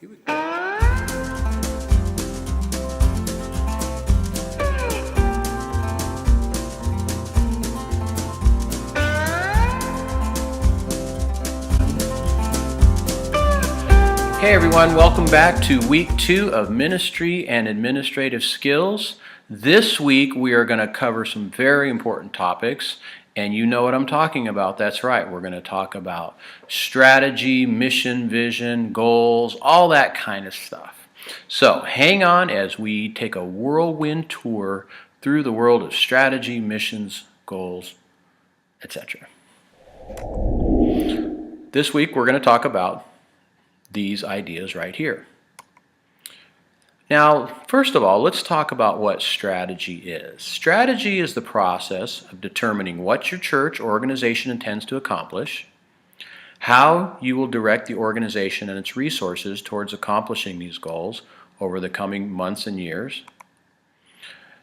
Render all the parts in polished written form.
Here we go. Hey everyone, welcome back to week 2 of Ministry and Administrative Skills. This week we are going to cover some very important topics, and you know what I'm talking about. That's right, we're going to talk about strategy, mission, vision, goals, all that kind of stuff. So hang on as we take a whirlwind tour through the world of strategy, missions, goals, etc. This week we're going to talk about these ideas right here. Now, first of all, let's talk about what strategy is. Strategy is the process of determining what your church or organization intends to accomplish, how you will direct the organization and its resources towards accomplishing these goals over the coming months and years.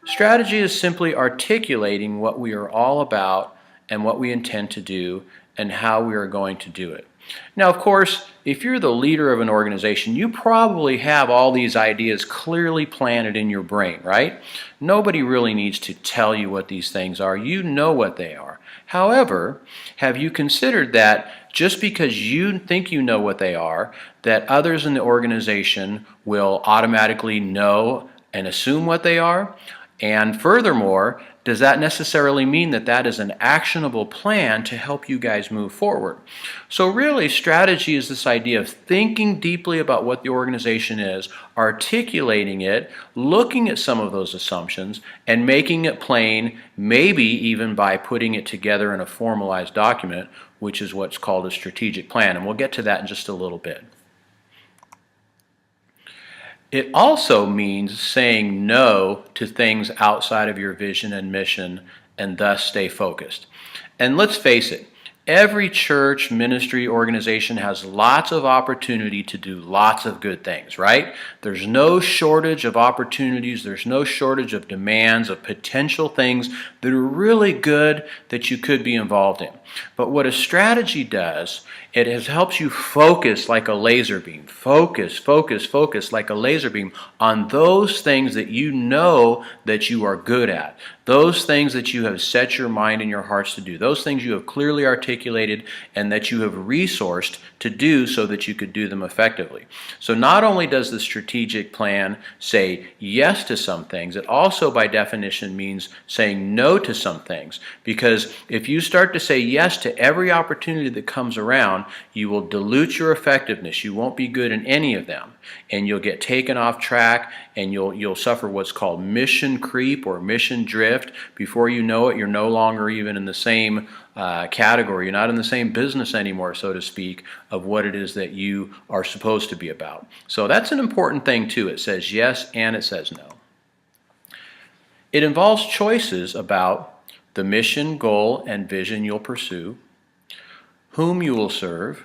Strategy is simply articulating what we are all about and what we intend to do and how we are going to do it. Now, of course, if you're the leader of an organization, you probably have all these ideas clearly planted in your brain, right? Nobody really needs to tell you what these things are. You know what they are. However, have you considered that just because you think you know what they are, that others in the organization will automatically know and assume what they are? And furthermore, does that necessarily mean that that is an actionable plan to help you guys move forward? So really, strategy is this idea of thinking deeply about what the organization is, articulating it, looking at some of those assumptions, and making it plain, maybe even by putting it together in a formalized document, which is what's called a strategic plan. And we'll get to that in just a little bit. It also means saying no to things outside of your vision and mission and thus stay focused. And let's face it, every church, ministry, organization has lots of opportunity to do lots of good things, right? There's no shortage of opportunities. There's no shortage of demands, of potential things that are really good that you could be involved in. But what a strategy does, it helps you focus like a laser beam. Focus like a laser beam on those things that you know that you are good at. Those things that you have set your mind and your hearts to do. Those things you have clearly articulated and that you have resourced to do so that you could do them effectively. So not only does the strategic plan say yes to some things, it also by definition means saying no to some things. Because if you start to say yes to every opportunity that comes around, you will dilute your effectiveness. You won't be good in any of them. And you'll get taken off track and you'll suffer what's called mission creep or mission drift. Before you know it, you're no longer even in the same category. You're not in the same business anymore, so to speak, of what it is that you are supposed to be about. So that's an important thing too. It says yes and it says no. It involves choices about the mission, goal, and vision you'll pursue, whom you will serve,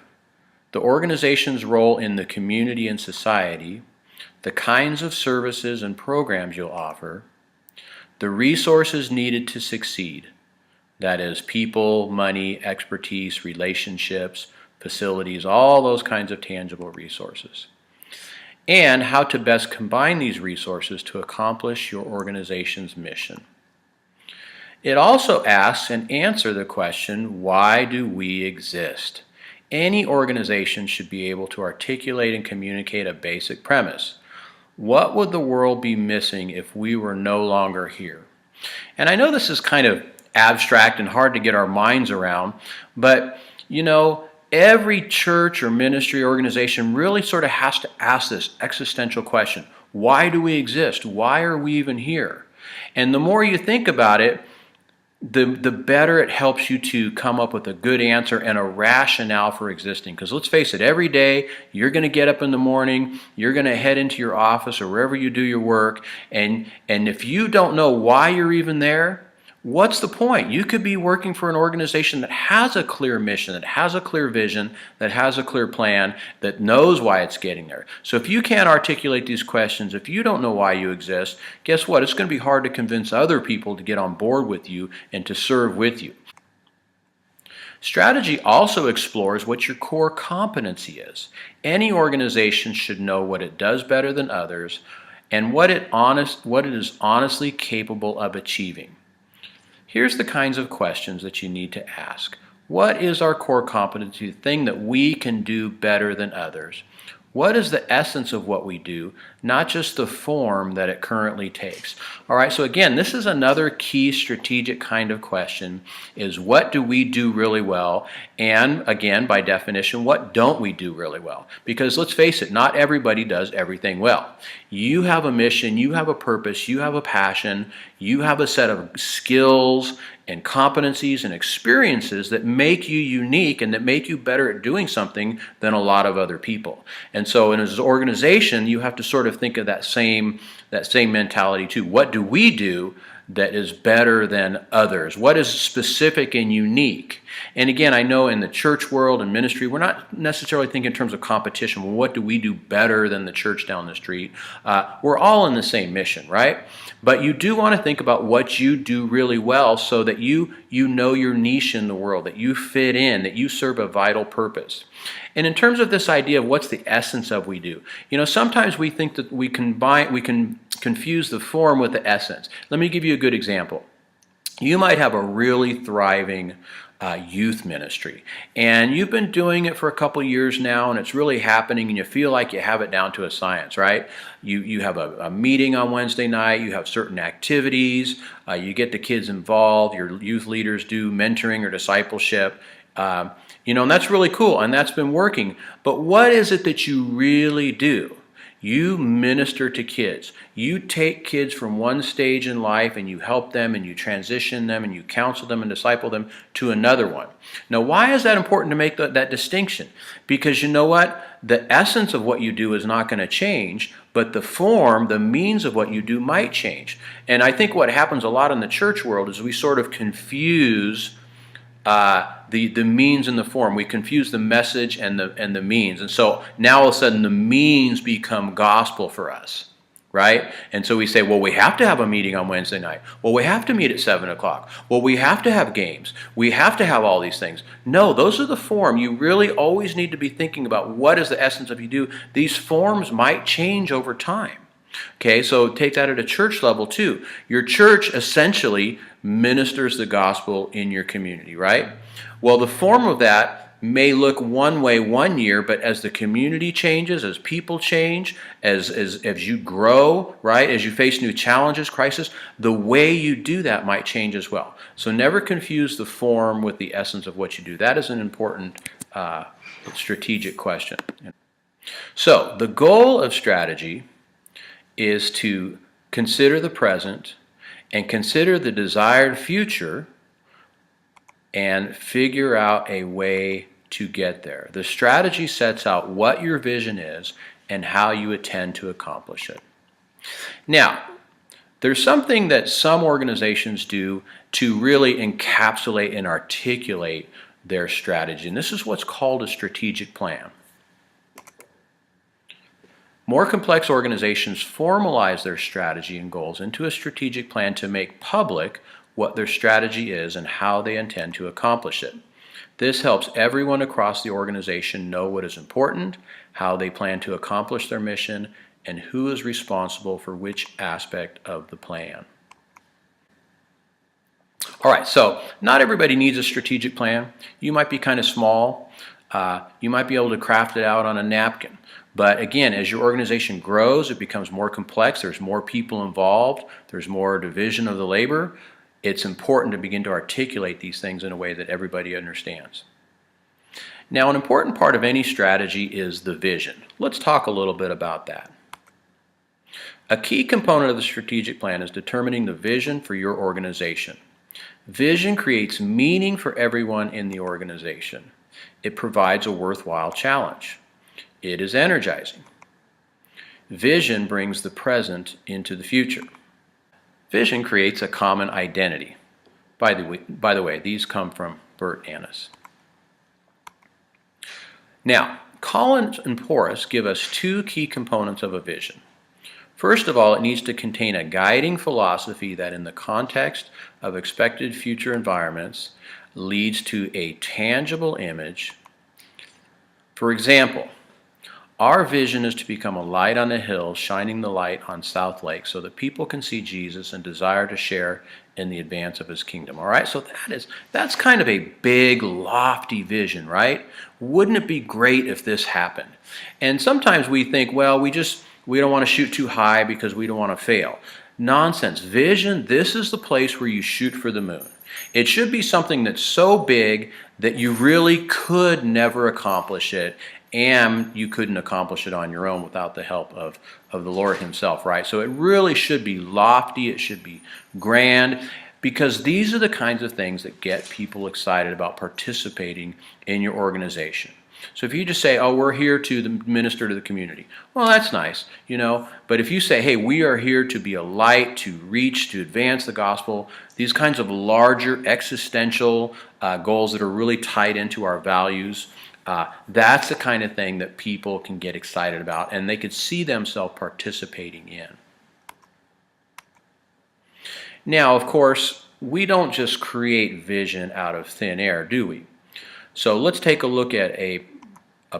the organization's role in the community and society, the kinds of services and programs you'll offer, the resources needed to succeed, that is, people, money, expertise, relationships, facilities, all those kinds of tangible resources, and how to best combine these resources to accomplish your organization's mission. It also asks and answers the question, why do we exist? Any organization should be able to articulate and communicate a basic premise. What would the world be missing if we were no longer here? And I know this is kind of abstract and hard to get our minds around, but you know, every church or ministry organization really sort of has to ask this existential question. Why do we exist? Why are we even here? And the more you think about it, the better it helps you to come up with a good answer and a rationale for existing. Because let's face it, every day you're going to get up in the morning, you're going to head into your office or wherever you do your work, and if you don't know why you're even there, what's the point? You could be working for an organization that has a clear mission, that has a clear vision, that has a clear plan, that knows why it's getting there. So if you can't articulate these questions, if you don't know why you exist, guess what? It's going to be hard to convince other people to get on board with you and to serve with you. Strategy also explores what your core competency is. Any organization should know what it does better than others and what it is honestly capable of achieving. Here's the kinds of questions that you need to ask. What is our core competency, the thing that we can do better than others? What is the essence of what we do, not just the form that it currently takes? All right, so again, this is another key strategic kind of question, is what do we do really well? And again, by definition, what don't we do really well? Because let's face it, not everybody does everything well. You have a mission, you have a purpose, you have a passion, you have a set of skills and competencies and experiences that make you unique and that make you better at doing something than a lot of other people. And so as an organization, you have to sort of think of that same mentality too. What do we do that is better than others? What is specific and unique? And again, I know in the church world and ministry, we're not necessarily thinking in terms of competition. Well, what do we do better than the church down the street? We're all in the same mission, right? But you do want to think about what you do really well so that you know your niche in the world, that you fit in, that you serve a vital purpose. And in terms of this idea of what's the essence of we do, sometimes we think that we can confuse the form with the essence. Let me give you a good example. You might have a really thriving youth ministry, and you've been doing it for a couple years now, and it's really happening, and you feel like you have it down to a science, right? You have a meeting on Wednesday night, you have certain activities, you get the kids involved, your youth leaders do mentoring or discipleship, and that's really cool, and that's been working. But what is it that you really do? You minister to kids. You take kids from one stage in life and you help them and you transition them and you counsel them and disciple them to another one. Now, why is that important to make that distinction? Because you know what? The essence of what you do is not going to change, but the form, the means of what you do might change. And I think what happens a lot in the church world is we sort of confuse the means and the form. We confuse the message and the means. And so now all of a sudden the means become gospel for us, right? And so we say, well, we have to have a meeting on Wednesday night. Well, we have to meet at 7 o'clock. Well, we have to have games. We have to have all these things. No, those are the form. You really always need to be thinking about what is the essence of you do. These forms might change over time. Okay, so take that at a church level too. Your church essentially ministers the gospel in your community, right? Well, the form of that may look one way one year, but as the community changes, as people change, as you grow, right, as you face new challenges, crisis, the way you do that might change as well. So never confuse the form with the essence of what you do. That is an important strategic question. So the goal of strategy is to consider the present and consider the desired future and figure out a way to get there. The strategy sets out what your vision is and how you intend to accomplish it. Now, there's something that some organizations do to really encapsulate and articulate their strategy, and this is what's called a strategic plan. More complex organizations formalize their strategy and goals into a strategic plan to make public what their strategy is and how they intend to accomplish it. This helps everyone across the organization know what is important, how they plan to accomplish their mission, and who is responsible for which aspect of the plan. All right, so not everybody needs a strategic plan. You might be kind of small. You might be able to craft it out on a napkin. But again, as your organization grows, it becomes more complex. There's more people involved. There's more division of the labor. It's important to begin to articulate these things in a way that everybody understands. Now, an important part of any strategy is the vision. Let's talk a little bit about that. A key component of the strategic plan is determining the vision for your organization. Vision creates meaning for everyone in the organization. It provides a worthwhile challenge. It is energizing. Vision brings the present into the future. Vision creates a common identity. By the way, these come from Bert Annis. Now, Collins and Porras give us two key components of a vision. First of all, it needs to contain a guiding philosophy that in the context of expected future environments leads to a tangible image. For example, our vision is to become a light on a hill, shining the light on South Lake so that people can see Jesus and desire to share in the advance of his kingdom. All right, so that's kind of a big, lofty vision, right? Wouldn't it be great if this happened? And sometimes we think, well, we don't want to shoot too high because we don't want to fail. Nonsense. Vision, this is the place where you shoot for the moon. It should be something that's so big that you really could never accomplish it, and you couldn't accomplish it on your own without the help of the Lord himself, right? So it really should be lofty, it should be grand, because these are the kinds of things that get people excited about participating in your organization. So if you just say, oh, we're here to minister to the community, well, that's nice, but if you say, hey, we are here to be a light, to reach, to advance the gospel, these kinds of larger existential goals that are really tied into our values, that's the kind of thing that people can get excited about and they could see themselves participating in. Now, of course, we don't just create vision out of thin air, do we? So let's take a look at a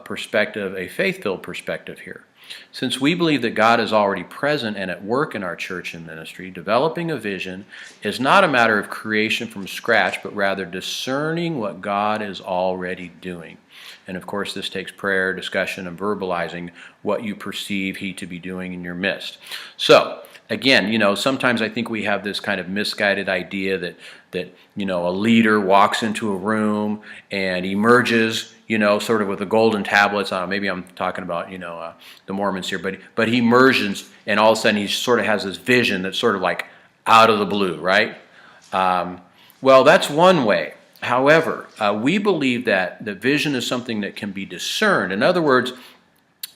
perspective, a faith-filled perspective here. Since we believe that God is already present and at work in our church and ministry, developing a vision is not a matter of creation from scratch, but rather discerning what God is already doing. And of course, this takes prayer, discussion, and verbalizing what you perceive He to be doing in your midst. So, again, sometimes I think we have this kind of misguided idea that a leader walks into a room and emerges, sort of with the golden tablets. Maybe I'm talking about, the Mormons here, but he emerges and all of a sudden he sort of has this vision that's sort of like out of the blue, right? Well, that's one way. However, we believe that the vision is something that can be discerned. In other words,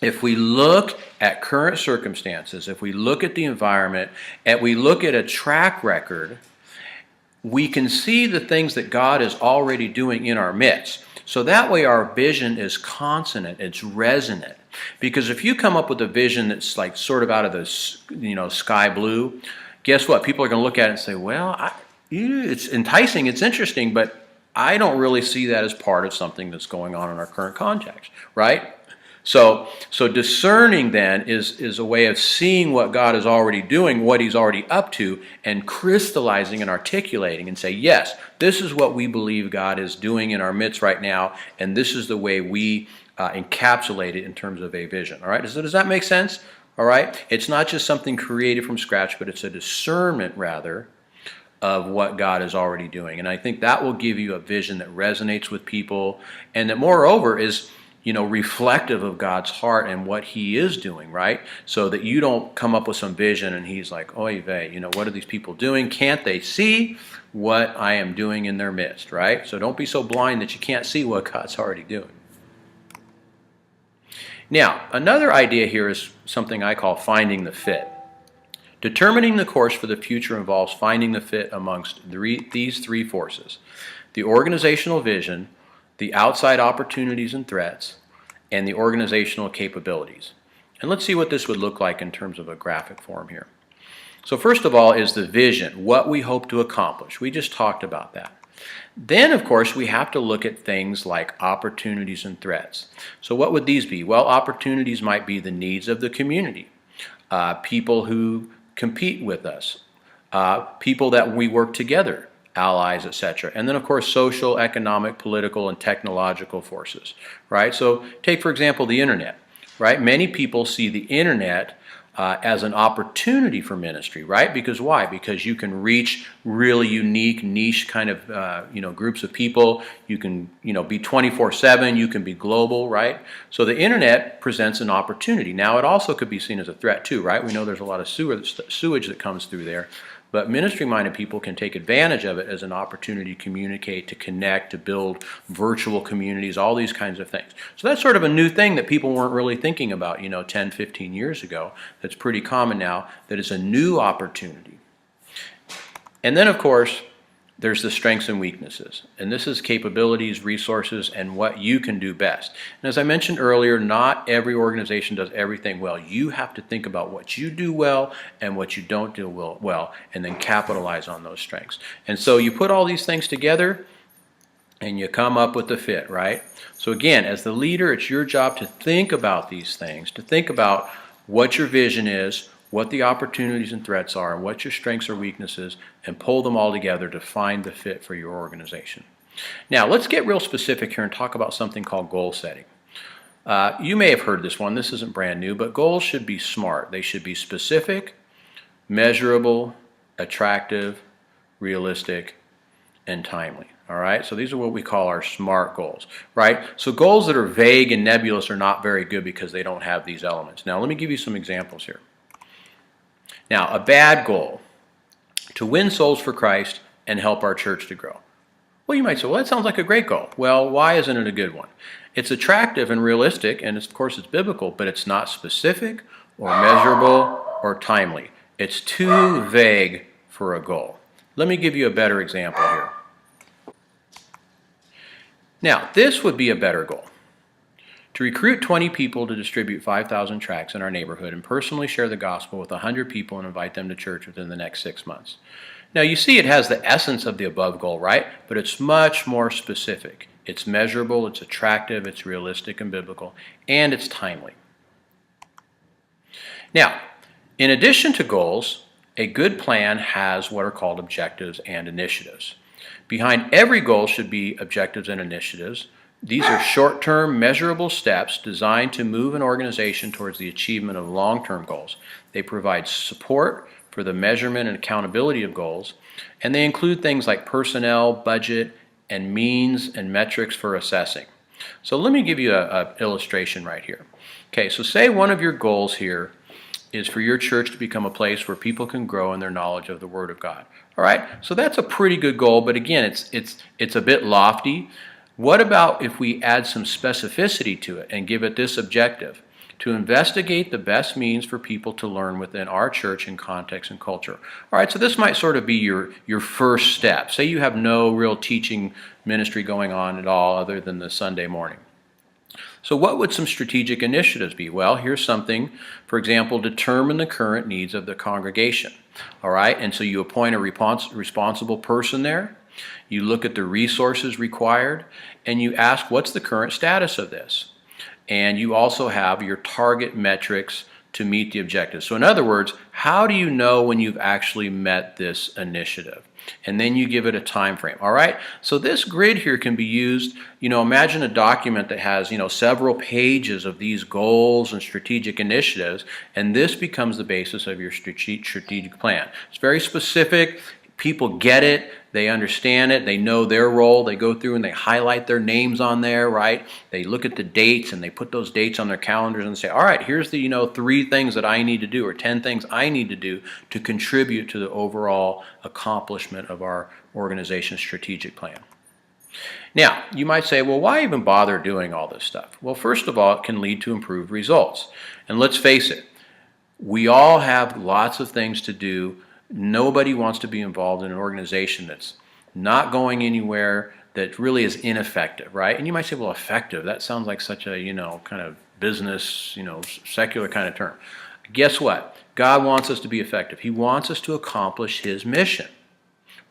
if we look at current circumstances, if we look at the environment, and we look at a track record, we can see the things that God is already doing in our midst. So that way our vision is consonant, it's resonant. Because if you come up with a vision that's like sort of out of the sky blue, guess what? People are going to look at it and say, well, it's enticing, it's interesting, but I don't really see that as part of something that's going on in our current context, right? So discerning then is a way of seeing what God is already doing, what He's already up to, and crystallizing and articulating and say, yes, this is what we believe God is doing in our midst right now, and this is the way we encapsulate it in terms of a vision. All right, does that make sense? All right, it's not just something created from scratch, but it's a discernment rather of what God is already doing. And I think that will give you a vision that resonates with people and that moreover is reflective of God's heart and what He is doing, right? So that you don't come up with some vision and He's like, oy vey, what are these people doing? Can't they see what I am doing in their midst, right? So don't be so blind that you can't see what God's already doing. Now, another idea here is something I call finding the fit. Determining the course for the future involves finding the fit amongst these three forces: the organizational vision, the outside opportunities and threats, and the organizational capabilities. And let's see what this would look like in terms of a graphic form here. So first of all is the vision, what we hope to accomplish. We just talked about that. Then, of course, we have to look at things like opportunities and threats. So what would these be? Well, opportunities might be the needs of the community, people who compete with us, people that we work together, allies, etc. And then, of course, social, economic, political, and technological forces, right? So take, for example, the internet, right? Many people see the internet as an opportunity for ministry, right? Because why? Because you can reach really unique, niche kind of, groups of people. You can, be 24/7. You can be global, right? So the internet presents an opportunity. Now, it also could be seen as a threat too, right? We know there's a lot of sewage that comes through there. But ministry-minded people can take advantage of it as an opportunity to communicate, to connect, to build virtual communities, all these kinds of things. So that's sort of a new thing that people weren't really thinking about, 10, 15 years ago. That's pretty common now, that it's a new opportunity. And then, of course, there's the strengths and weaknesses. And this is capabilities, resources, and what you can do best. And as I mentioned earlier, not every organization does everything well. You have to think about what you do well and what you don't do well, and then capitalize on those strengths. And so you put all these things together, and you come up with the fit, right? So again, as the leader, it's your job to think about these things, to think about what your vision is, what the opportunities and threats are, and what your strengths or weaknesses, and pull them all together to find the fit for your organization. Now, let's get real specific here and talk about something called goal setting. You may have heard this one. This isn't brand new, but goals should be SMART. They should be specific, measurable, attractive, realistic, and timely. All right, so these are what we call our SMART goals, right? So goals that are vague and nebulous are not very good because they don't have these elements. Now, let me give you some examples here. Now, a bad goal, to win souls for Christ and help our church to grow. Well, you might say, well, that sounds like a great goal. Well, why isn't it a good one? It's attractive and realistic, and of course it's biblical, but it's not specific or measurable or timely. It's too vague for a goal. Let me give you a better example here. Now, this would be a better goal. To recruit 20 people to distribute 5,000 tracts in our neighborhood and personally share the gospel with 100 people and invite them to church within the next 6 months. Now, you see it has the essence of the above goal, right? But it's much more specific. It's measurable, it's attractive, it's realistic and biblical, and it's timely. Now, in addition to goals, a good plan has what are called objectives and initiatives. Behind every goal should be objectives and initiatives. These are short-term, measurable steps designed to move an organization towards the achievement of long-term goals. They provide support for the measurement and accountability of goals, and they include things like personnel, budget, and means and metrics for assessing. So let me give you an illustration right here. Okay, so say one of your goals here is for your church to become a place where people can grow in their knowledge of the Word of God. All right, so that's a pretty good goal, but again, it's a bit lofty. What about if we add some specificity to it and give it this objective? To investigate the best means for people to learn within our church in context and culture. All right, so this might sort of be your first step. Say you have no real teaching ministry going on at all other than the Sunday morning. So what would some strategic initiatives be? Well, here's something, for example, determine the current needs of the congregation. All right, and so you appoint a responsible person there. You look at the resources required, and you ask, what's the current status of this? And you also have your target metrics to meet the objectives. So in other words, how do you know when you've actually met this initiative? And then you give it a time frame. All right, so this grid here can be used, imagine a document that has, several pages of these goals and strategic initiatives, and this becomes the basis of your strategic plan. It's very specific. People get it, they understand it, they know their role, they go through and they highlight their names on there, right? They look at the dates and they put those dates on their calendars and say, all right, here's the 3 things that I need to do or 10 things I need to do to contribute to the overall accomplishment of our organization's strategic plan. Now, you might say, well, why even bother doing all this stuff? Well, first of all, it can lead to improved results. And let's face it, we all have lots of things to do. Nobody wants to be involved in an organization that's not going anywhere, that really is ineffective, right? And you might say, well, effective, that sounds like such a, kind of business, secular kind of term. Guess what? God wants us to be effective. He wants us to accomplish His mission,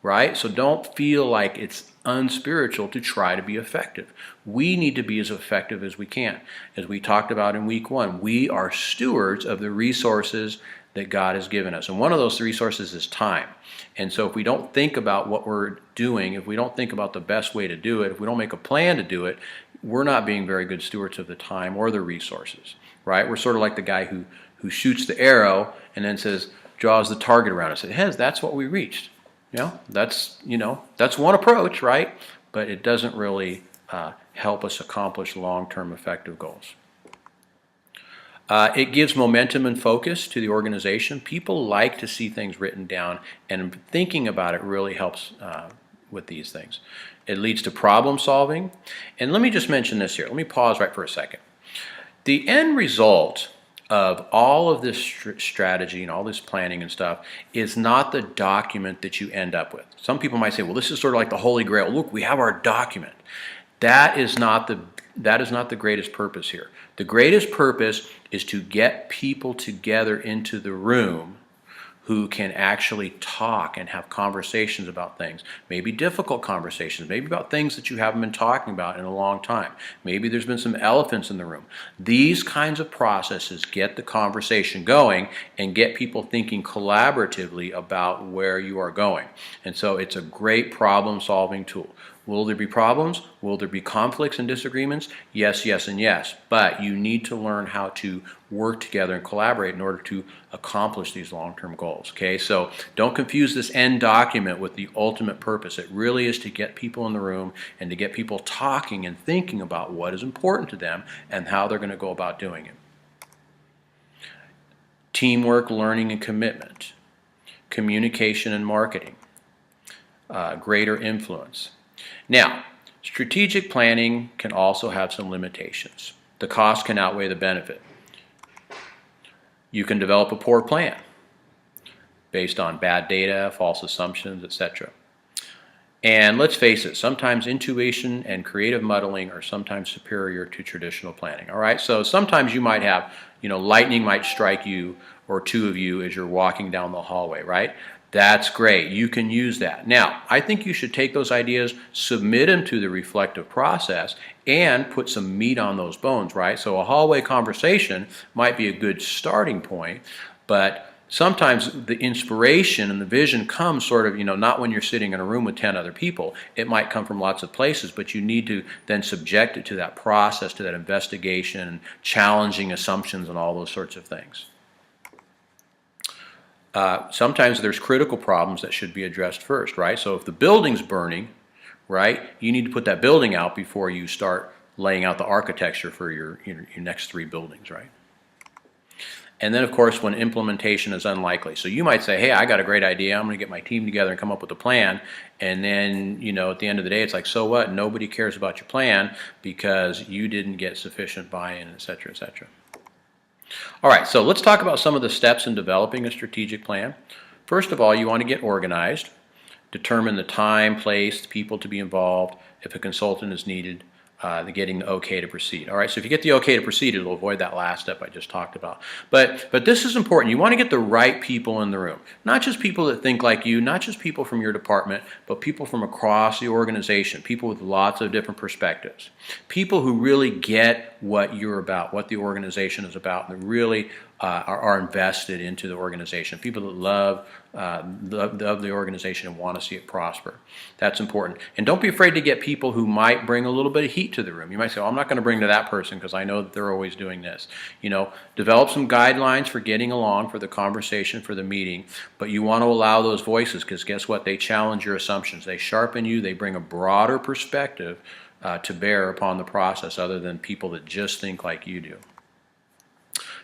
right? So don't feel like it's unspiritual to try to be effective. We need to be as effective as we can. As we talked about in week 1, we are stewards of the resources that God has given us. And one of those resources is time. And so if we don't think about what we're doing, if we don't think about the best way to do it, if we don't make a plan to do it, we're not being very good stewards of the time or the resources, right? We're sort of like the guy who shoots the arrow and then says, draws the target around us. Says, that's what we reached. That's one approach, right? But it doesn't really help us accomplish long-term effective goals. It gives momentum and focus to the organization. People like to see things written down, and thinking about it really helps with these things. It leads to problem solving. And let me just mention this here. Let me pause right for a second. The end result of all of this strategy and all this planning and stuff is not the document that you end up with. Some people might say, well, this is sort of like the Holy Grail. Look, we have our document. That is not the greatest purpose here. The greatest purpose is to get people together into the room who can actually talk and have conversations about things, maybe difficult conversations, maybe about things that you haven't been talking about in a long time. Maybe there's been some elephants in the room. These kinds of processes get the conversation going and get people thinking collaboratively about where you are going. And so it's a great problem-solving tool. Will there be problems? Will there be conflicts and disagreements? Yes, yes, and yes. But you need to learn how to work together and collaborate in order to accomplish these long-term goals. Okay, so don't confuse this end document with the ultimate purpose. It really is to get people in the room and to get people talking and thinking about what is important to them and how they're going to go about doing it. Teamwork, learning, and commitment. Communication and marketing. Greater influence. Now, strategic planning can also have some limitations. The cost can outweigh the benefit. You can develop a poor plan based on bad data, false assumptions, etc. And let's face it, sometimes intuition and creative muddling are sometimes superior to traditional planning. All right, so sometimes you might have, lightning might strike you or two of you as you're walking down the hallway, right? That's great. You can use that. Now, I think you should take those ideas, submit them to the reflective process, and put some meat on those bones, right? So a hallway conversation might be a good starting point, but sometimes the inspiration and the vision comes sort of, not when you're sitting in a room with 10 other people. It might come from lots of places, but you need to then subject it to that process, to that investigation, challenging assumptions and all those sorts of things. Sometimes there's critical problems that should be addressed first, right? So if the building's burning, right, you need to put that building out before you start laying out the architecture for your next 3 buildings, right? And then, of course, when implementation is unlikely. So you might say, hey, I got a great idea. I'm going to get my team together and come up with a plan. And then, at the end of the day, it's like, so what? Nobody cares about your plan because you didn't get sufficient buy-in, et cetera, et cetera. All right, so let's talk about some of the steps in developing a strategic plan. First of all, you want to get organized, determine the time, place, people to be involved, if a consultant is needed, getting the okay to proceed. All right, so if you get the okay to proceed, it'll avoid that last step I just talked about. But this is important. You want to get the right people in the room. Not just people that think like you, not just people from your department, but people from across the organization, people with lots of different perspectives. People who really get what you're about, what the organization is about, and really are invested into the organization. People that love the organization and want to see it prosper. That's important. And don't be afraid to get people who might bring a little bit of heat to the room. You might say, I'm not going to bring to that person because I know that they're always doing this. Develop some guidelines for getting along, for the conversation, for the meeting, but you want to allow those voices because guess what? They challenge your assumptions. They sharpen you. They bring a broader perspective to bear upon the process other than people that just think like you do.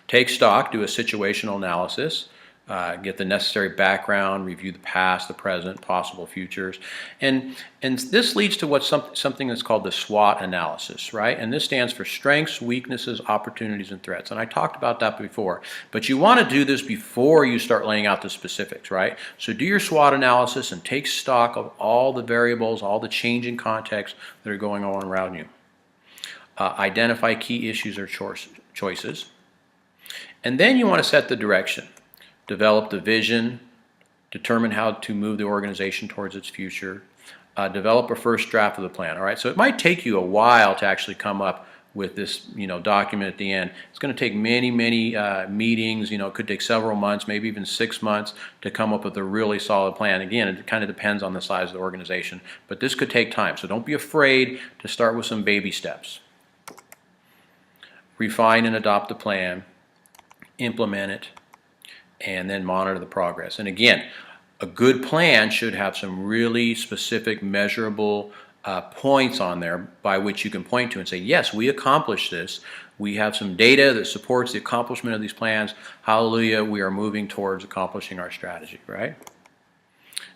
Take stock, do a situational analysis, get the necessary background, review the past, the present, possible futures. And this leads to what's something that's called the SWOT analysis, right? And this stands for strengths, weaknesses, opportunities, and threats. And I talked about that before. But you want to do this before you start laying out the specifics, right? So do your SWOT analysis and take stock of all the variables, all the changing contexts that are going on around you. Identify key issues or choices. And then you want to set the direction, develop the vision, determine how to move the organization towards its future, develop a first draft of the plan. All right, so it might take you a while to actually come up with this, document at the end. It's going to take many meetings. It could take several months, maybe even 6 months to come up with a really solid plan. Again, it kind of depends on the size of the organization, but this could take time. So don't be afraid to start with some baby steps. Refine and adopt the plan. Implement it, and then monitor the progress. And again, a good plan should have some really specific, measurable points on there by which you can point to and say, yes, we accomplished this. We have some data that supports the accomplishment of these plans. Hallelujah, we are moving towards accomplishing our strategy, right?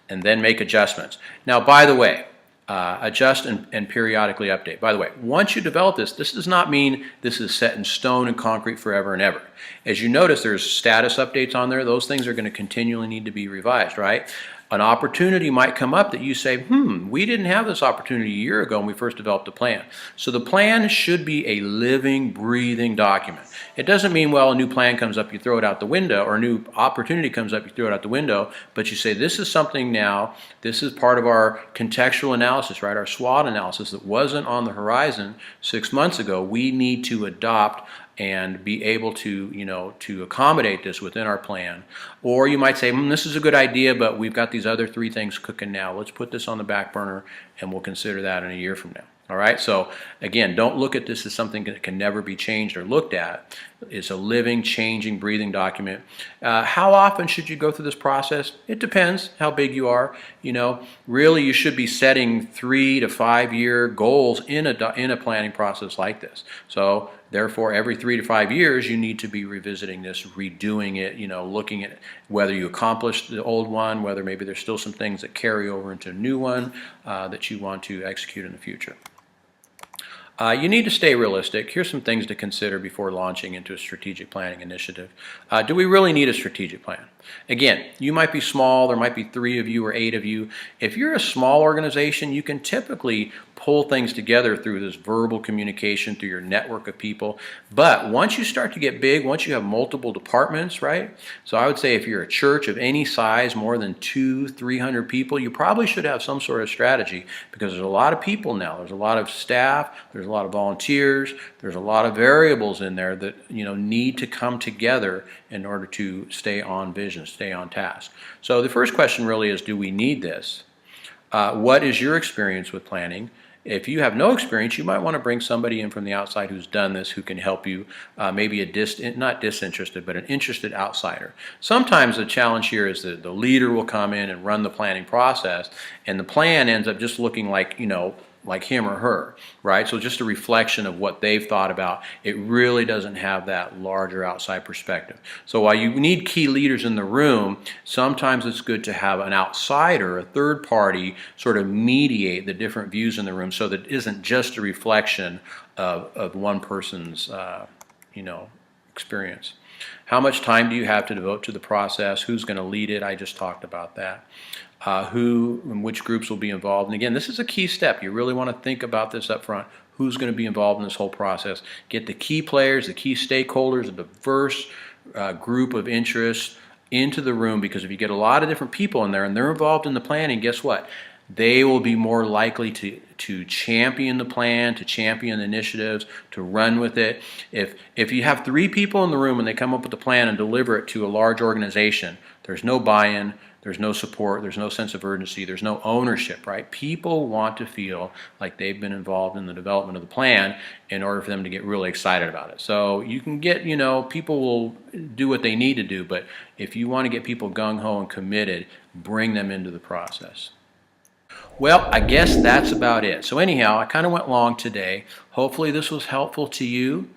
And then make adjustments. Now, by the way, adjust and periodically update. By the way, once you develop this does not mean this is set in stone and concrete forever and ever. As you notice, there's status updates on there. Those things are going to continually need to be revised, right? an opportunity might come up that you say, we didn't have this opportunity a year ago when we first developed the plan. So the plan should be a living, breathing document. It doesn't mean, well, a new plan comes up, you throw it out the window, or a new opportunity comes up, you throw it out the window, but you say, this is something now, this is part of our contextual analysis, right? Our SWOT analysis that wasn't on the horizon 6 months ago. We need to adopt and be able to, to accommodate this within our plan. Or you might say, this is a good idea, but we've got these other 3 things cooking now. Let's put this on the back burner and we'll consider that in a year from now. All right, so again, don't look at this as something that can never be changed or looked at. It's a living, changing, breathing document. How often should you go through this process? It depends how big you are. Really you should be setting 3 to 5 year goals in a planning process like this. So therefore, every 3 to 5 years, you need to be revisiting this, redoing it, looking at whether you accomplished the old one, whether maybe there's still some things that carry over into a new one that you want to execute in the future. You need to stay realistic. Here's some things to consider before launching into a strategic planning initiative. Do we really need a strategic plan? Again, you might be small, there might be 3 of you or 8 of you. If you're a small organization, you can typically pull things together through this verbal communication, through your network of people. But once you start to get big, once you have multiple departments, right? So I would say if you're a church of any size, more than 200-300 people, you probably should have some sort of strategy, because there's a lot of people now. There's a lot of staff, there's a lot of volunteers, there's a lot of variables in there that need to come together in order to stay on vision, stay on task. So the first question really is, do we need this? What is your experience with planning? If you have no experience, you might want to bring somebody in from the outside who's done this, who can help you, maybe not disinterested, but an interested outsider. Sometimes the challenge here is that the leader will come in and run the planning process, and the plan ends up just looking like, like him or her, right? So just a reflection of what they've thought about. It really doesn't have that larger outside perspective. So while you need key leaders in the room, sometimes it's good to have an outsider, a third party, sort of mediate the different views in the room, so that it isn't just a reflection of one person's, experience. How much time do you have to devote to the process? Who's going to lead it? I just talked about that. Who and which groups will be involved. And again, this is a key step. You really want to think about this up front. Who's going to be involved in this whole process? Get the key players, the key stakeholders, a diverse group of interests into the room, because if you get a lot of different people in there and they're involved in the planning, guess what? They will be more likely to champion the plan, to champion the initiatives, to run with it. If you have 3 people in the room and they come up with a plan and deliver it to a large organization, there's no buy-in, there's no support, there's no sense of urgency, there's no ownership, right? People want to feel like they've been involved in the development of the plan in order for them to get really excited about it. So you can get, people will do what they need to do, but if you want to get people gung-ho and committed, bring them into the process. Well, I guess that's about it. So anyhow, I kind of went long today. Hopefully this was helpful to you.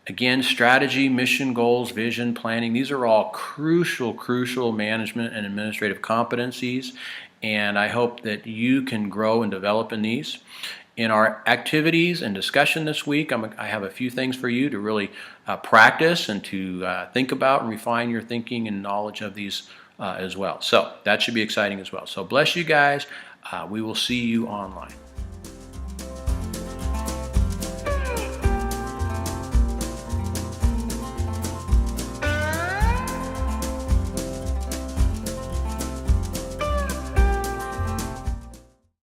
Again, strategy, mission, goals, vision, planning, these are all crucial management and administrative competencies, and I hope that you can grow and develop in these. In our activities and discussion this week, I have a few things for you to really practice and to think about and refine your thinking and knowledge of these as well. So that should be exciting as well. So bless you guys. We will see you online.